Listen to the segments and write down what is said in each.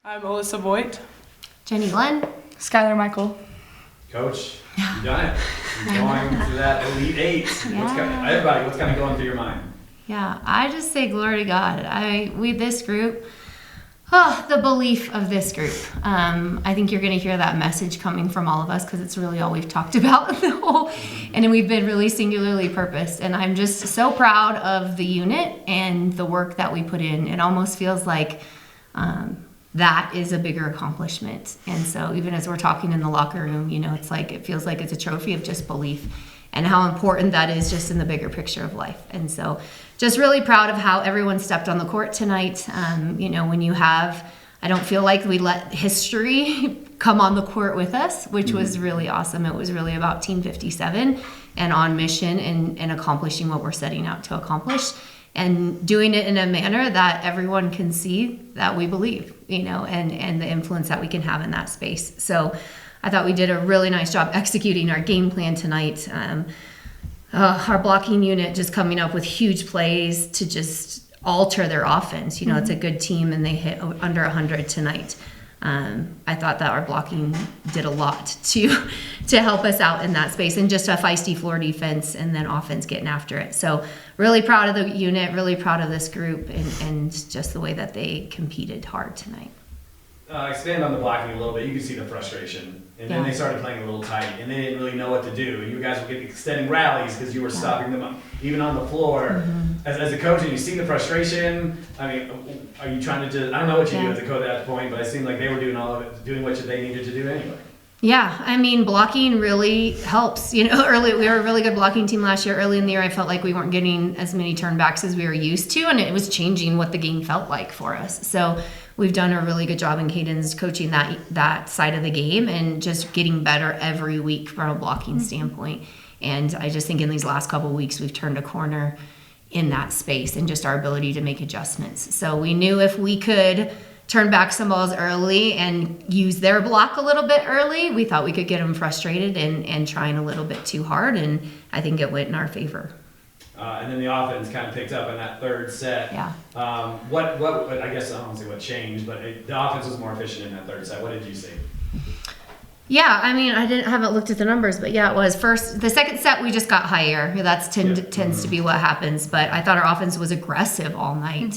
I'm Alyssa Boyte. Jenny Glenn. Skyler Michael. Coach, you done it. You're going to that Elite Eight. Yeah. What's kind of going through your mind? Yeah, I just say glory to God. This group, the belief of this group. I think you're going to hear that message coming from all of us because it's really all we've talked about and we've been really singularly purposed. And I'm just so proud of the unit and the work that we put in. It almost feels like that is a bigger accomplishment. And so even as we're talking in the locker room, it feels like it's a trophy of just belief and how important that is just in the bigger picture of life. And so just really proud of how everyone stepped on the court tonight. I don't feel like we let history come on the court with us, which was really awesome. It was really about Team 57 and on mission and accomplishing what we're setting out to accomplish and doing it in a manner that everyone can see that we believe, and the influence that we can have in that space. So I thought we did a really nice job executing our game plan tonight. Our blocking unit just coming up with huge plays to just alter their offense. It's a good team and they hit under 100 tonight. I thought that our blocking did a lot to help us out in that space and just a feisty floor defense and then offense getting after it. So really proud of the unit, really proud of this group and just the way that they competed hard tonight. Expand on the blocking a little bit. You can see the frustration. And then they started playing a little tight, and they didn't really know what to do. And you guys were getting extending rallies because you were stopping them even on the floor. As a coach, and you see the frustration. I mean, are you trying to I don't know what you do as a coach at that point, but it seemed like they were doing all of it, doing what they needed to do anyway. Yeah, I mean, blocking really helps. Early we were a really good blocking team last year. Early in the year, I felt like we weren't getting as many turnbacks as we were used to, and it was changing what the game felt like for us. So we've done a really good job in Caden's coaching that side of the game and just getting better every week from a blocking standpoint. And I just think in these last couple of weeks, we've turned a corner in that space and just our ability to make adjustments. So we knew if we could turn back some balls early and use their block a little bit early, we thought we could get them frustrated and trying a little bit too hard. And I think it went in our favor. And then the offense kind of picked up in that third set. Yeah. What I guess I don't want to say what changed, but the offense was more efficient in that third set. What did you see? Yeah, I mean, haven't looked at the numbers, but yeah, it was the second set we just got higher. That tends to be what happens. But I thought our offense was aggressive all night.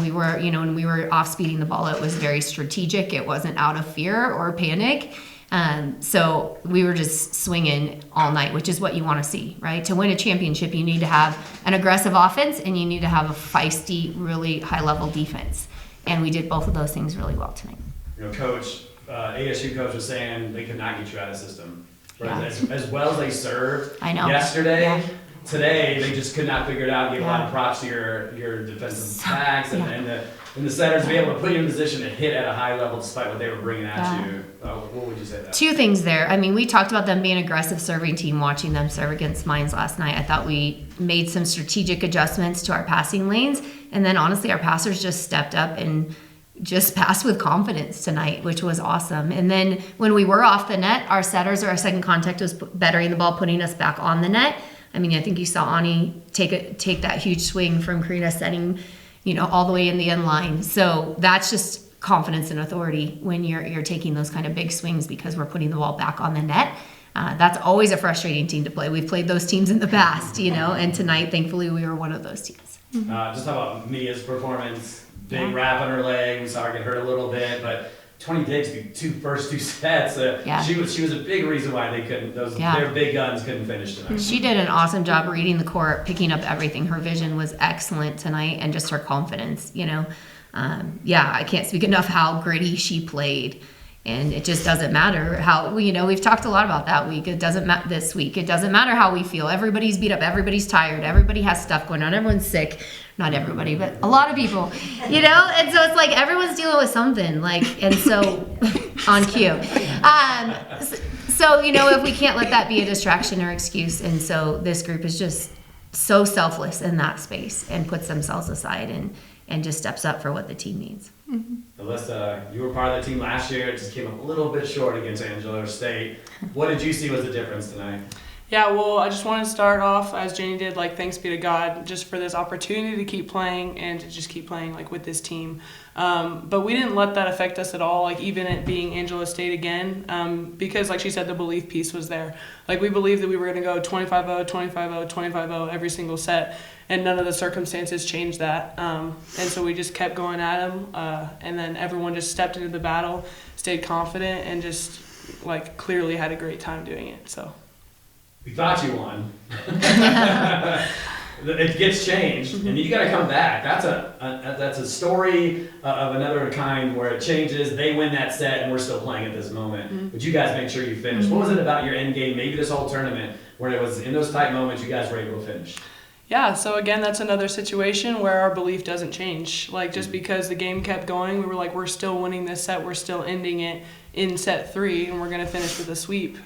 We were, when we were off speeding the ball, it was very strategic. It wasn't out of fear or panic. So we were just swinging all night, which is what you want to see, right? To win a championship, you need to have an aggressive offense and you need to have a feisty, really high-level defense. And we did both of those things really well tonight. Coach, ASU coach was saying they could not get you out of the system. As well as they served yesterday, today they just could not figure it out. Give a lot of props to your defensive backs and the centers to be able to put you in a position to hit at a high level despite what they were bringing at you. What would you say that? Two things there. I mean, we talked about them being an aggressive serving team, watching them serve against Mines last night. I thought we made some strategic adjustments to our passing lanes. And then honestly, our passers just stepped up and just passed with confidence tonight, which was awesome. And then when we were off the net, our setters or our second contact was bettering the ball, putting us back on the net. I mean, I think you saw Ani take that huge swing from Karina setting, all the way in the end line. So that's just confidence and authority when you're taking those kind of big swings because we're putting the ball back on the net. That's always a frustrating team to play. We've played those teams in the past, and tonight, thankfully, we were one of those teams. Just talk about Mia's performance. Big wrap on her leg. We saw her get hurt a little bit, but 20 digs the first two sets. She was a big reason why they couldn't. Their big guns couldn't finish tonight. She did an awesome job reading the court, picking up everything. Her vision was excellent tonight, and just her confidence. I can't speak enough how gritty she played. And it just doesn't matter how, we've talked a lot about that week. It doesn't matter this week. It doesn't matter how we feel. Everybody's beat up. Everybody's tired. Everybody has stuff going on. Everyone's sick. Not everybody, but a lot of people, And so it's like everyone's dealing with something, and so on cue. So, if we can't let that be a distraction or excuse. And so this group is just so selfless in that space and puts themselves aside and just steps up for what the team needs. Alyssa, you were part of the team last year. It just came up a little bit short against Angelo State. What did you see was the difference tonight? Yeah, well, I just want to start off, as Janie did, like, thanks be to God just for this opportunity to keep playing and to just keep playing, like, with this team. But we didn't let that affect us at all, like, even it being Angelo State again, because, like she said, the belief piece was there. Like, we believed that we were going to go 25-0, 25-0, 25-0 every single set, and none of the circumstances changed that. And so we just kept going at them, and then everyone just stepped into the battle, stayed confident, and just, like, clearly had a great time doing it, so. We thought you won. It gets changed, and you got to come back. That's a story of another kind where it changes. They win that set, and we're still playing at this moment. But you guys make sure you finish. What was it about your end game, maybe this whole tournament, where it was in those tight moments you guys were able to finish? Yeah, so again, that's another situation where our belief doesn't change. Like, just because the game kept going, we were like, we're still winning this set, we're still ending it in set 3, and we're going to finish with a sweep.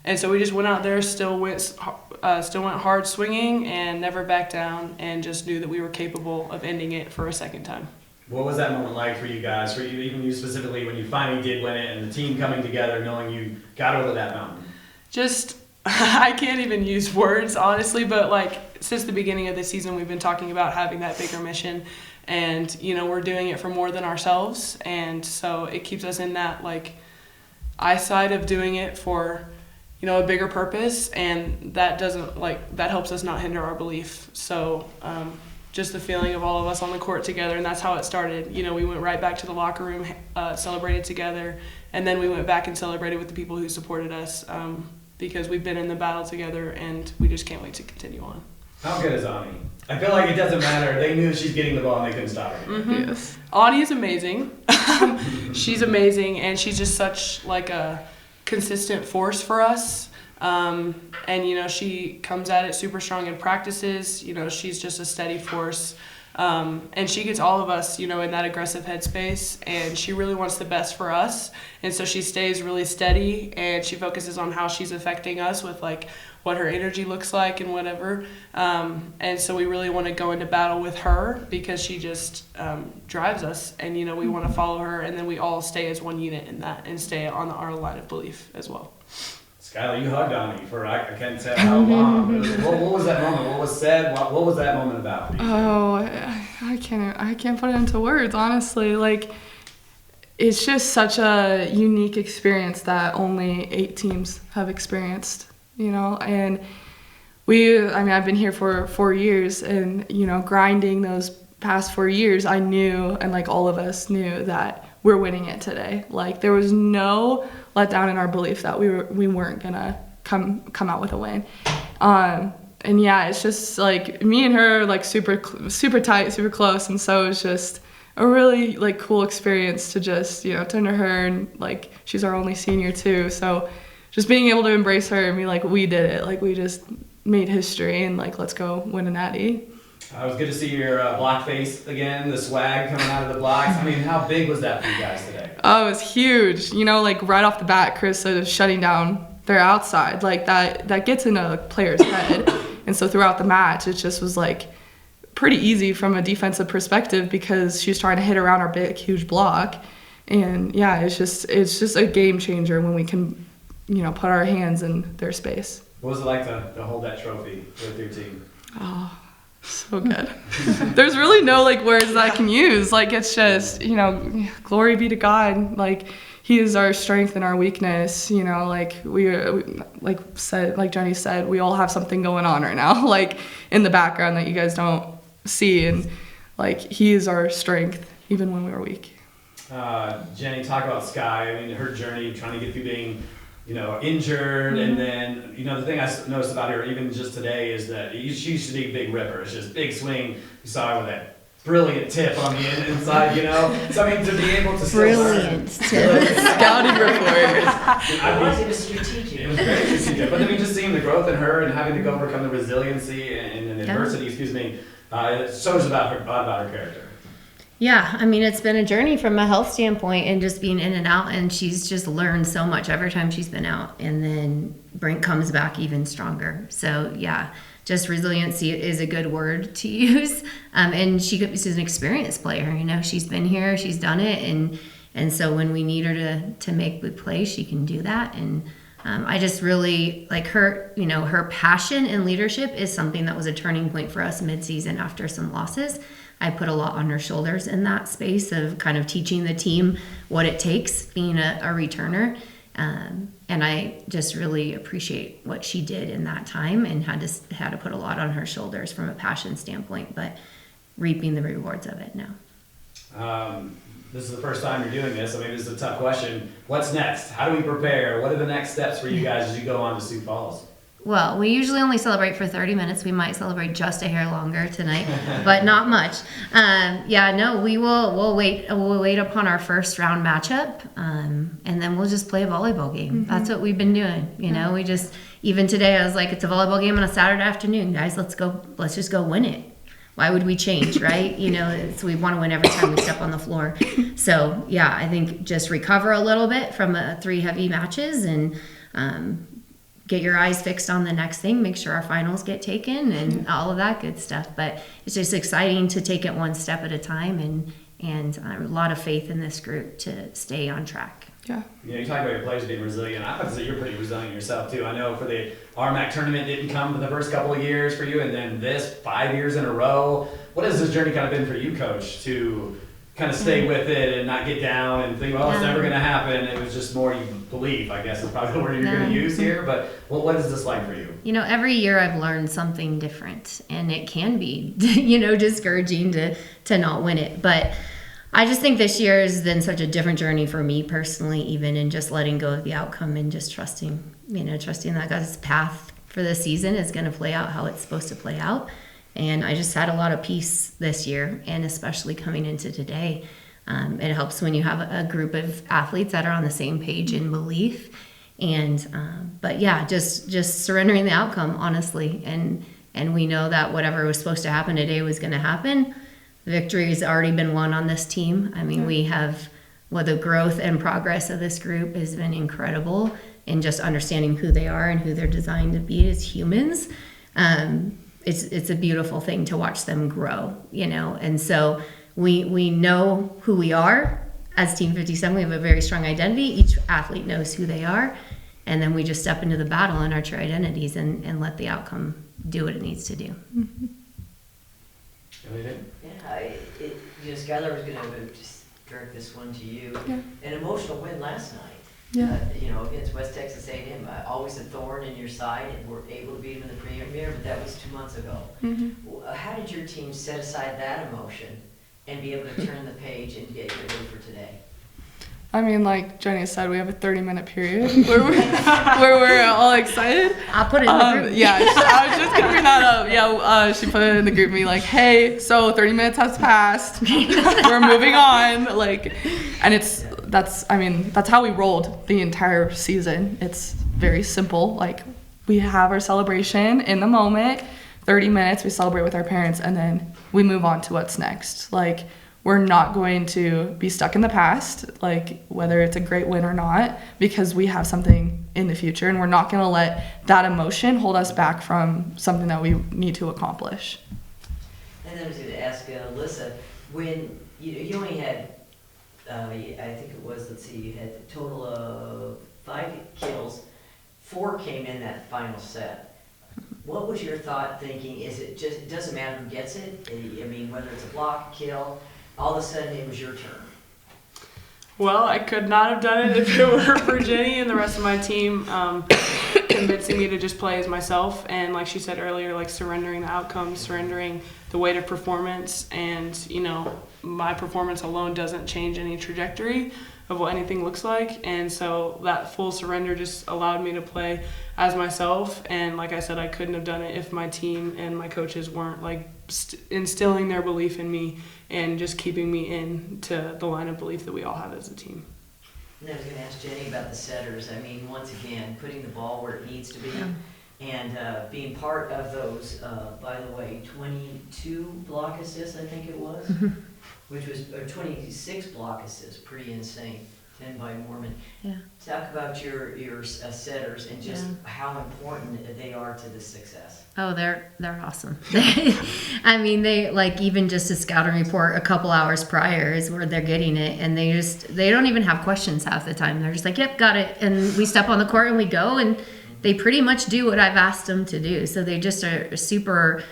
And so we just went out there, still went hard swinging, and never backed down, and just knew that we were capable of ending it for a second time. What was that moment like for you guys, even you specifically, when you finally did win it, and the team coming together, knowing you got over that mountain? Just, I can't even use words, honestly, but like, since the beginning of the season, we've been talking about having that bigger mission, and, you know, we're doing it for more than ourselves, and so it keeps us in that, like, eyesight of doing it for, you know, a bigger purpose, and that doesn't, like, that helps us not hinder our belief. So just the feeling of all of us on the court together, and that's how it started. You know, we went right back to the locker room, celebrated together, and then we went back and celebrated with the people who supported us, because we've been in the battle together, and we just can't wait to continue on. How good is Ani? I feel like it doesn't matter. They knew she's getting the ball and they couldn't stop her. Mm-hmm. Yes. Ani is amazing. She's amazing, and she's just such, like, a consistent force for us, and you know, she comes at it super strong in practices. You know, she's just a steady force, and she gets all of us, you know, in that aggressive headspace, and she really wants the best for us, and so she stays really steady, and she focuses on how she's affecting us with, like, what her energy looks like and whatever, and so we really want to go into battle with her because she just drives us, and you know, we want to follow her, and then we all stay as one unit in that and stay on our line of belief as well. Skyler, you hugged Ani for I can't tell how long. What was that moment? What was said? What was that moment about for you? Oh, I can't put it into words, honestly. Like, it's just such a unique experience that only 8 teams have experienced, you know, and I've been here for 4 years, and, you know, grinding those past 4 years, I knew, and like all of us knew, that we're winning it today. Like, there was no letdown in our belief that we weren't gonna come out with a win. And yeah, it's just like me and her, like, super tight, super close, and so it's just a really, like, cool experience to just, you know, turn to her, and like, she's our only senior too, so just being able to embrace her and be like, we did it, like, we just made history, and like, let's go win a natty. It was good to see your block face again, the swag coming out of the blocks. I mean, how big was that for you guys today? Oh, it was huge. You know, like, right off the bat, Chris started shutting down their outside. Like, that gets in a player's head. And so throughout the match, it just was, like, pretty easy from a defensive perspective because she was trying to hit around our big, huge block. And, yeah, it's just a game changer when we can, you know, put our hands in their space. What was it like to hold that trophy with your team? Oh, so good. There's really no, like, words that I can use. Like, it's just, you know, glory be to God. Like, He is our strength and our weakness. You know, like, like Jenny said, we all have something going on right now, like, in the background that you guys don't see. And, like, He is our strength even when we were weak. Jenny, talk about Sky. I mean, her journey trying to get through being, you know, injured, and then, you know, the thing I noticed about her even just today is that she used to be a big ripper. It's just big swing. You saw her with that brilliant tip on the inside, you know. So I mean, to be able to still Brilliant tip. Scouting report. It was strategic. It was very strategic. But I mean, just seeing the growth in her and having to go overcome the resiliency and adversity, it shows about her character. Yeah, I mean, it's been a journey from a health standpoint and just being in and out, and she's just learned so much every time she's been out, and then Brink comes back even stronger. So yeah, just resiliency is a good word to use. And she's an experienced player, you know, she's been here, she's done it, and so when we need her to make big plays, she can do that. And I just really like her, her passion and leadership is something that was a turning point for us mid-season after some losses. I put a lot on her shoulders in that space of kind of teaching the team what it takes being a returner. And I just really appreciate what she did in that time and had to put a lot on her shoulders from a passion standpoint, but reaping the rewards of it now. This is the first time you're doing this. I mean, this is a tough question. What's next? How do we prepare? What are the next steps for you guys as you go on to Sioux Falls? Well, we usually only celebrate for 30 minutes. We might celebrate just a hair longer tonight, but not much. We'll wait upon our first round matchup, and then we'll just play a volleyball game. That's what we've been doing. We just, even today, I was like, it's a volleyball game on a Saturday afternoon, guys. Let's just go win it. Why would we change, right? We want to win every time we step on the floor. So yeah, I think just recover a little bit from 3 heavy matches and get your eyes fixed on the next thing, make sure our finals get taken and all of that good stuff. But it's just exciting to take it one step at a time and a lot of faith in this group to stay on track. Yeah. You talk about your players being resilient. I would say you're pretty resilient yourself too. I know for the RMAC tournament didn't come for the first couple of years for you, and then this 5 years in a row. What has this journey kind of been for you, Coach, to kind of stay with it and not get down and think, well, it's never going to happen? It was just more you believe, I guess, is probably the word you're going to use here. But what is this like for you? Every year I've learned something different, and it can be, discouraging to not win it. But I just think this year has been such a different journey for me personally, even in just letting go of the outcome and just trusting that God's path for the season is going to play out how it's supposed to play out. And I just had a lot of peace this year, and especially coming into today. It helps when you have a group of athletes that are on the same page in belief. But yeah, just surrendering the outcome, honestly. And we know that whatever was supposed to happen today was going to happen. Victory has already been won on this team. I mean, we have, the growth and progress of this group has been incredible in just understanding who they are and who they're designed to be as humans. It's a beautiful thing to watch them grow, and so we know who we are as Team 57. We have a very strong identity. Each athlete knows who they are, and then we just step into the battle in our true identities and let the outcome do what it needs to do. Yeah, Skyler was going to just direct this one to you. Yeah. An emotional win last night. Yeah. Against West Texas A&M, always a thorn in your side, and we're able to beat them in the premier, but that was 2 months ago. How did your team set aside that emotion and be able to turn the page and get ready for today? I mean, like Jenny said, we have a 30-minute period where we're all excited. I'll put it in the group. Yeah, I was just gonna bring that up. Yeah, she put it in the group me like, hey, so 30 minutes has passed. We're moving on. That's how we rolled the entire season. It's very simple. Like, we have our celebration in the moment, 30 minutes, we celebrate with our parents, and then we move on to what's next. Like, we're not going to be stuck in the past, like whether it's a great win or not, because we have something in the future, and we're not going to let that emotion hold us back from something that we need to accomplish. And then I was going to ask Alyssa, when you only had, I think it was, you had a total of 5 kills, 4 came in that final set. What was your thought thinking? Is it just, it doesn't matter who gets it? I mean, whether it's a block, kill, all of a sudden it was your turn. Well, I could not have done it if it were for Jenny and the rest of my team convincing me to just play as myself. And like she said earlier, like surrendering the outcome, surrendering the weight of performance. And, my performance alone doesn't change any trajectory of what anything looks like. And so that full surrender just allowed me to play as myself. And like I said, I couldn't have done it if my team and my coaches weren't like instilling their belief in me and just keeping me into the line of belief that we all have as a team. And I was going to ask Jenny about the setters. I mean, once again, putting the ball where it needs to be and being part of those, by the way, 22 block assists, I think it was, which was, or 26 block assists, pretty insane. 10 by Mormon. Yeah. Talk about your setters and just how important they are to the success. Oh, they're awesome. I mean, they like even just a scouting report a couple hours prior is where they're getting it, and they don't even have questions half the time. They're just like, "Yep, got it," and we step on the court and we go, and they pretty much do what I've asked them to do. So they just are super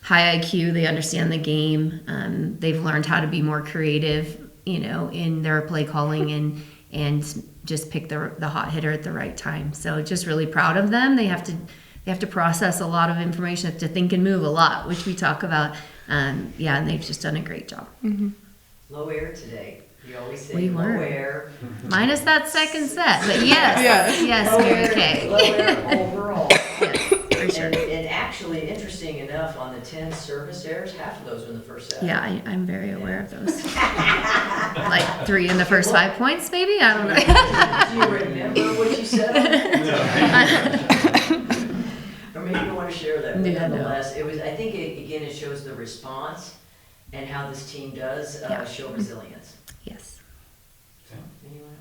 high IQ. They understand the game. They've learned how to be more creative, in their play calling and just pick the hot hitter at the right time. So just really proud of them. They have to process a lot of information, have to think and move a lot, which we talk about. And they've just done a great job. Mm-hmm. Low air today. You always say We low were. air. Minus that second set, but yes, Low Mary air, Kay. low air overall. Yes, for sure. And actually, interesting enough, on the 10 service errors, half of those were in the first set. Yeah, I'm very aware of those. Like 3 in the first 5 points, maybe? I don't know. Do you remember what you said? Or maybe you want to share that, but Yeah, no. nonetheless, I think it shows the response and how this team does show resilience. Yes. Anyone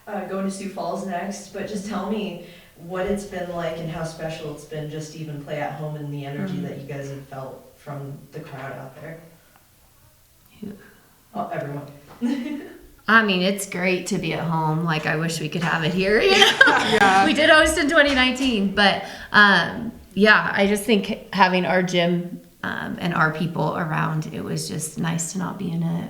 else? Going to Sioux Falls next, but just tell me what it's been like and how special it's been just to even play at home and the energy that you guys have felt from the crowd out there. Oh, everyone. I mean, it's great to be at home. Like, I wish we could have it here. We did host in 2019, but I just think having our gym and our people around, it was just nice to not be in a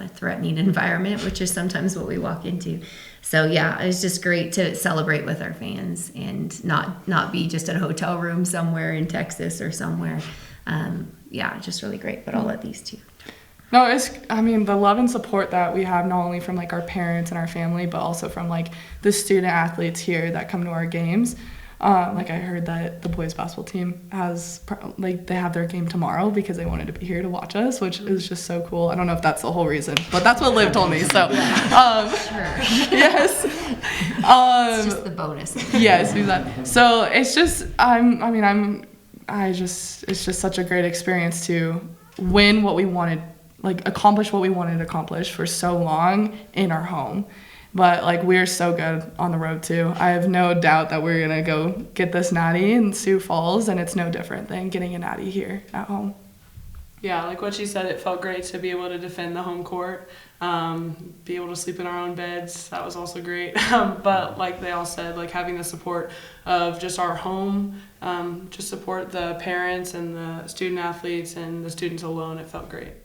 threatening environment, which is sometimes what we walk into. So it was just great to celebrate with our fans and not be just in a hotel room somewhere in Texas or somewhere. Just really great. But I'll let these two. No, the love and support that we have not only from like our parents and our family, but also from like the student athletes here that come to our games. Like I heard that the boys basketball team they have their game tomorrow because they wanted to be here to watch us, which is just so cool. I don't know if that's the whole reason, but that's what Liv told me. So, yes. It's just the bonus. Yes, exactly. So it's just, it's just such a great experience to win what we wanted, like accomplish what we wanted to accomplish for so long in our home. But like we're so good on the road too. I have no doubt that we're gonna go get this natty in Sioux Falls, and it's no different than getting a natty here at home. Yeah, like what she said, it felt great to be able to defend the home court, be able to sleep in our own beds. That was also great. But like they all said, like having the support of just our home, just support the parents and the student athletes and the students alone, it felt great.